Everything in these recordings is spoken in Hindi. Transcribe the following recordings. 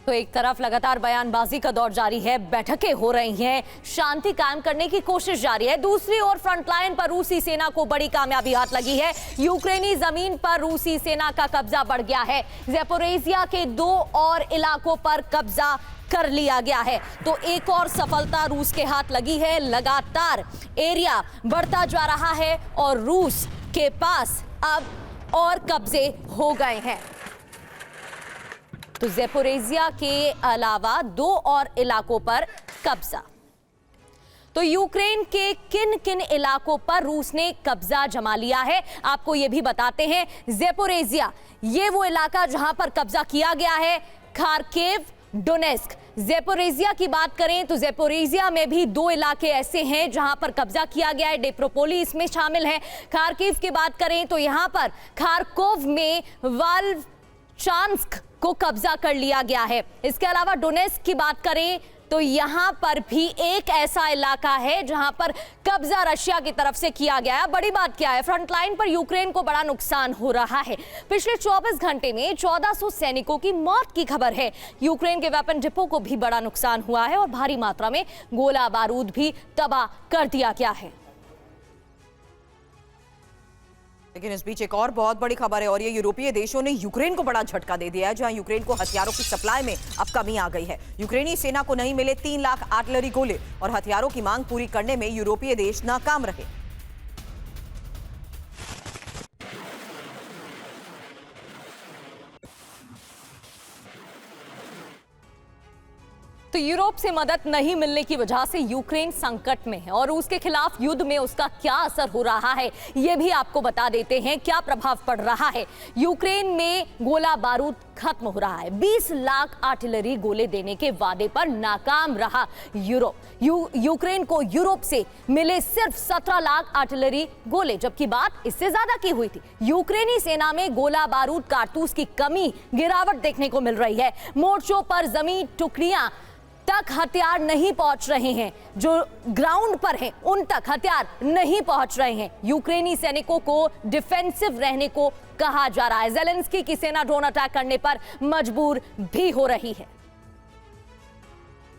तो एक तरफ लगातार बयानबाजी का दौर जारी है, बैठकें हो रही हैं, शांति कायम करने की कोशिश जारी है। दूसरी ओर फ्रंटलाइन पर रूसी सेना को बड़ी कामयाबी हाथ लगी है। यूक्रेनी जमीन पर रूसी सेना का कब्जा बढ़ गया है। ज़ैपोरिज़िया के 2 और इलाकों पर कब्जा कर लिया गया है। तो एक और सफलता रूस के हाथ लगी है। लगातार एरिया बढ़ता जा रहा है और रूस के पास अब और कब्जे हो गए हैं। तो ज़ैपोरिज़िया के अलावा 2 और इलाकों पर कब्जा। तो यूक्रेन के किन किन इलाकों पर रूस ने कब्जा जमा लिया है, आपको यह भी बताते हैं। ज़ैपोरिज़िया ये वो इलाका जहां पर कब्जा किया गया है। Kharkiv, Donetsk. ज़ैपोरिज़िया की बात करें तो ज़ैपोरिज़िया में भी 2 इलाके ऐसे हैं जहां पर कब्जा किया गया है। डेप्रोपोली इसमें शामिल है। खार्किव की बात करें तो यहां पर खार्कोव में वाल्चांस्क को कब्जा कर लिया गया है। इसके अलावा डोनेस्क की बात करें तो यहां पर भी एक ऐसा इलाका है जहां पर कब्जा रशिया की तरफ से किया गया है। बड़ी बात क्या है, फ्रंटलाइन पर यूक्रेन को बड़ा नुकसान हो रहा है। पिछले 24 घंटे में 1400 सैनिकों की मौत की खबर है। यूक्रेन के वेपन डिपो को भी बड़ा नुकसान हुआ है और भारी मात्रा में गोला बारूद भी तबाह कर दिया गया है। लेकिन इस बीच एक और बहुत बड़ी खबर है और ये यूरोपीय देशों ने यूक्रेन को बड़ा झटका दे दिया है, जहां यूक्रेन को हथियारों की सप्लाई में अब कमी आ गई है। यूक्रेनी सेना को नहीं मिले 3 लाख आर्टिलरी गोले और हथियारों की मांग पूरी करने में यूरोपीय देश नाकाम रहे। तो यूरोप से मदद नहीं मिलने की वजह से यूक्रेन संकट में है और उसके खिलाफ युद्ध में उसका क्या असर हो रहा है, ये भी आपको बता देते हैं। क्या प्रभाव पड़ रहा है, यूक्रेन में गोला बारूद खत्म हो रहा है। 20 लाख आर्टिलरी गोले देने के वादे पर नाकाम रहा यूक्रेन को यूरोप से मिले सिर्फ 17 लाख आर्टिलरी गोले, जबकि बात इससे ज्यादा की हुई थी। यूक्रेनी सेना में गोला बारूद कारतूस की कमी, गिरावट देखने को मिल रही है। मोर्चों पर जमी टुकड़ियां तक हथियार नहीं पहुंच रहे हैं, जो ग्राउंड पर हैं उन तक हथियार नहीं पहुंच रहे हैं। यूक्रेनी सैनिकों को डिफेंसिव रहने को कहा जा रहा है। ज़ेलेंस्की की सेना ड्रोन अटैक करने पर मजबूर भी हो रही है।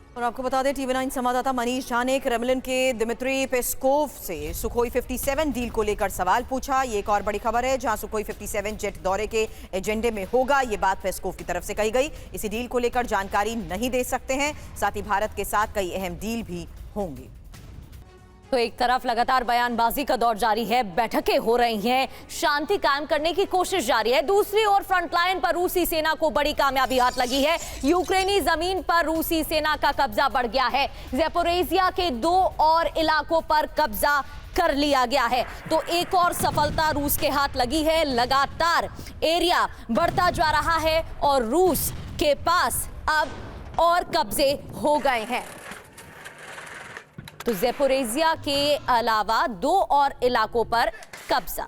और आपको बता दें, TV9 संवाददाता मनीष झा ने क्रेमलिन के दिमित्री पेस्कोव से सुखोई 57 डील को लेकर सवाल पूछा। ये एक और बड़ी खबर है, जहां सुखोई 57 जेट दौरे के एजेंडे में होगा, ये बात पेस्कोव की तरफ से कही गई। इसी डील को लेकर जानकारी नहीं दे सकते हैं। साथ ही भारत के साथ कई अहम डील भी होंगी। तो एक तरफ लगातार बयानबाजी का दौर जारी है, बैठकें हो रही हैं, शांति कायम करने की कोशिश जारी है। दूसरी ओर फ्रंटलाइन पर रूसी सेना को बड़ी कामयाबी हाथ लगी है। यूक्रेनी जमीन पर रूसी सेना का कब्जा बढ़ गया है। ज़ैपोरिज़िया के 2 और इलाकों पर कब्जा कर लिया गया है। तो एक और सफलता रूस के हाथ लगी है। लगातार एरिया बढ़ता जा रहा है और रूस के पास अब और कब्जे हो गए हैं। तो ज़ैपोरिज़िया के अलावा 2 और इलाकों पर कब्जा।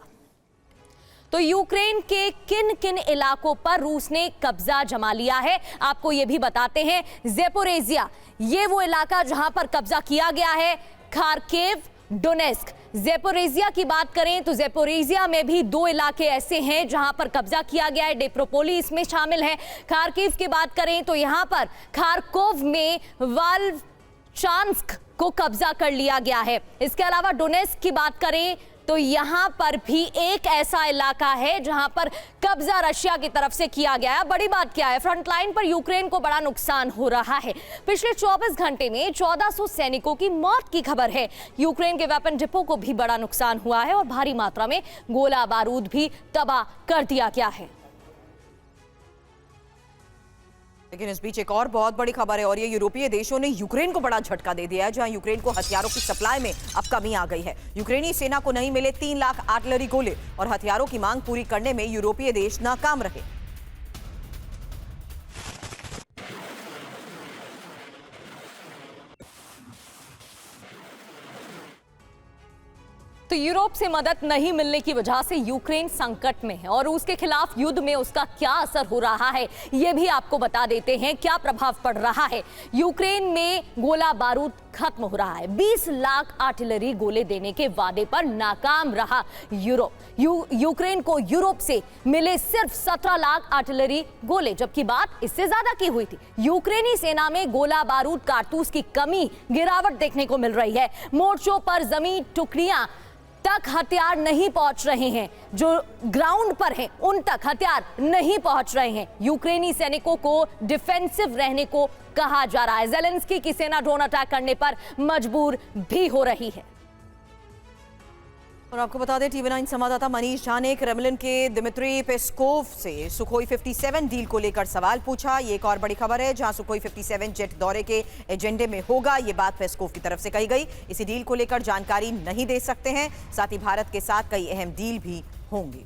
तो यूक्रेन के किन किन इलाकों पर रूस ने कब्जा जमा लिया है, आपको यह भी बताते हैं। ज़ैपोरिज़िया ये वो इलाका जहां पर कब्जा किया गया है। Kharkiv, Donetsk. ज़ैपोरिज़िया की बात करें तो ज़ैपोरिज़िया में भी 2 इलाके ऐसे हैं जहां पर कब्जा किया गया है। डेप्रोपोली इसमें शामिल है। खार्किव की बात करें तो यहां पर खार्कोव में वाल्चांस्क को कब्जा कर लिया गया है। इसके अलावा डोनेस्क की बात करें तो यहां पर भी एक ऐसा इलाका है जहां पर कब्जा रशिया की तरफ से किया गया है। बड़ी बात क्या है, फ्रंटलाइन पर यूक्रेन को बड़ा नुकसान हो रहा है। पिछले 24 घंटे में 1400 सैनिकों की मौत की खबर है। यूक्रेन के वेपन डिपो को भी बड़ा नुकसान हुआ है और भारी मात्रा में गोला बारूद भी तबाह कर दिया गया है। लेकिन इस बीच एक और बहुत बड़ी खबर है और ये यूरोपीय देशों ने यूक्रेन को बड़ा झटका दे दिया है, जहां यूक्रेन को हथियारों की सप्लाई में अब कमी आ गई है। यूक्रेनी सेना को नहीं मिले 3 लाख आर्टिलरी गोले और हथियारों की मांग पूरी करने में यूरोपीय देश नाकाम रहे। तो यूरोप से मदद नहीं मिलने की वजह से यूक्रेन संकट में है और उसके खिलाफ युद्ध में उसका क्या असर हो रहा है, ये भी आपको बता देते हैं। क्या प्रभाव पड़ रहा है, यूक्रेन में गोला बारूद खत्म हो रहा है। 20 लाख आर्टिलरी गोले देने के वादे पर नाकाम रहा यूक्रेन को यूरोप से मिले सिर्फ 17 लाख आर्टिलरी गोले, जबकि बात इससे ज्यादा की हुई थी। यूक्रेनी सेना में गोला बारूद कारतूस की कमी, गिरावट देखने को मिल रही है। मोर्चों पर जमीन टुकड़ियां तक हथियार नहीं पहुंच रहे हैं, जो ग्राउंड पर हैं उन तक हथियार नहीं पहुंच रहे हैं। यूक्रेनी सैनिकों को डिफेंसिव रहने को कहा जा रहा है। ज़ेलेंस्की की सेना ड्रोन अटैक करने पर मजबूर भी हो रही है। और आपको बता दें, TV9 संवाददाता मनीष झा ने क्रेमलिन के दिमित्री पेस्कोव से सुखोई 57 डील को लेकर सवाल पूछा। ये एक और बड़ी खबर है, जहां सुखोई 57 जेट दौरे के एजेंडे में होगा, ये बात पेस्कोव की तरफ से कही गई। इसी डील को लेकर जानकारी नहीं दे सकते हैं, साथ ही भारत के साथ कई अहम डील भी होंगे।